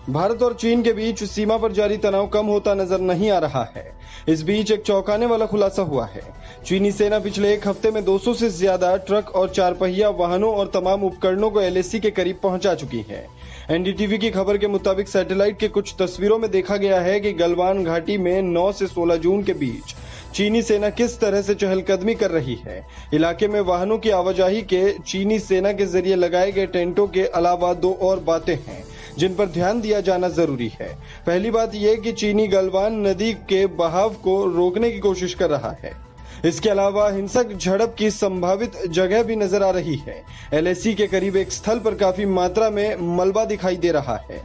भारत और चीन के बीच सीमा पर जारी तनाव कम होता नजर नहीं आ रहा है। इस बीच एक चौंकाने वाला खुलासा हुआ है। चीनी सेना पिछले एक हफ्ते में 200 से ज्यादा ट्रक और 4 पहिया वाहनों और तमाम उपकरणों को LAC के करीब पहुंचा चुकी है। NDTV की खबर के मुताबिक सैटेलाइट के कुछ तस्वीरों में देखा गया है कि गलवान घाटी में 9 से 16 जून के बीच चीनी सेना किस तरह से चहलकदमी कर रही है। इलाके में वाहनों की आवाजाही के चीनी सेना के जरिए लगाए गए टेंटों के अलावा 2 और बातें हैं जिन पर ध्यान दिया जाना जरूरी है। पहली बात यह कि चीनी गलवान नदी के बहाव को रोकने की कोशिश कर रहा है। इसके अलावा हिंसक झड़प की संभावित जगह भी नजर आ रही है। LAC के करीब एक स्थल पर काफी मात्रा में मलबा दिखाई दे रहा है।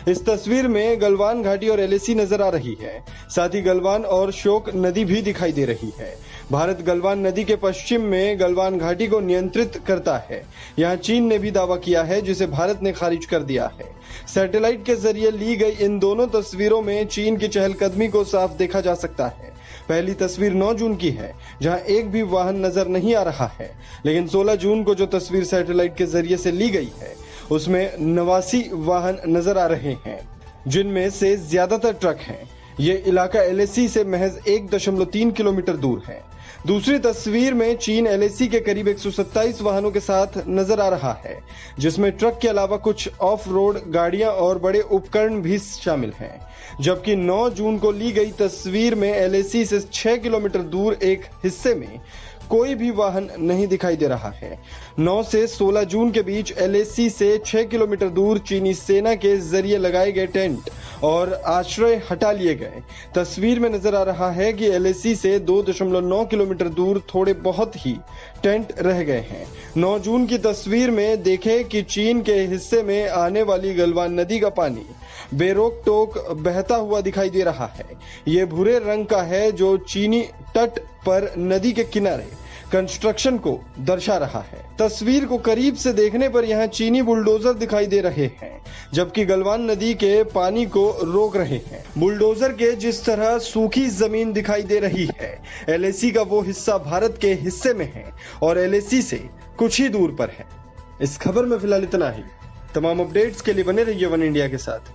इस तस्वीर में गलवान घाटी और LAC नजर आ रही है। साथ ही गलवान और श्योक नदी भी दिखाई दे रही है। भारत गलवान नदी के पश्चिम में गलवान घाटी को नियंत्रित करता है। यहाँ चीन ने भी दावा किया है जिसे भारत ने खारिज कर दिया है। सैटेलाइट के जरिए ली गई इन दोनों तस्वीरों में चीन की चहलकदमी को साफ देखा जा सकता है। पहली तस्वीर 9 जून की है जहां एक भी वाहन नजर नहीं आ रहा है, लेकिन 16 जून को जो तस्वीर सैटेलाइट के जरिए से ली गई है उसमें 89 वाहन नजर आ रहे हैं, जिनमें से ज्यादातर ट्रक हैं। ये इलाका LAC से महज 1.3 किलोमीटर दूर है। दूसरी तस्वीर में चीन LAC के करीब 127 वाहनों के साथ नजर आ रहा है, जिसमें ट्रक के अलावा कुछ ऑफ रोड गाड़ियां और बड़े उपकरण भी शामिल हैं। जबकि 9 जून को ली गई तस्वीर में LAC से 6 किलोमीटर दूर एक हिस्से में कोई भी वाहन नहीं दिखाई दे रहा है। 9 से 16 जून के बीच LAC से 6 किलोमीटर दूर चीनी सेना के जरिए लगाए गए टेंट और आश्रय हटा लिए गए। तस्वीर में नजर आ रहा है कि LAC से 2.9 किलोमीटर दूर थोड़े बहुत ही टेंट रह गए हैं। 9 जून की तस्वीर में देखें कि चीन के हिस्से में आने वाली गलवान नदी का पानी बेरोक टोक बहता हुआ दिखाई दे रहा है। ये भूरे रंग का है जो चीनी तट पर नदी के किनारे कंस्ट्रक्शन को दर्शा रहा है। तस्वीर को करीब से देखने पर यहाँ चीनी बुलडोजर दिखाई दे रहे हैं, जबकि गलवान नदी के पानी को रोक रहे हैं। बुलडोजर के जिस तरह सूखी जमीन दिखाई दे रही है, LAC का वो हिस्सा भारत के हिस्से में है और LAC से कुछ ही दूर पर है। इस खबर में फिलहाल इतना ही। तमाम अपडेट्स के लिए बने रहिए वन इंडिया के साथ।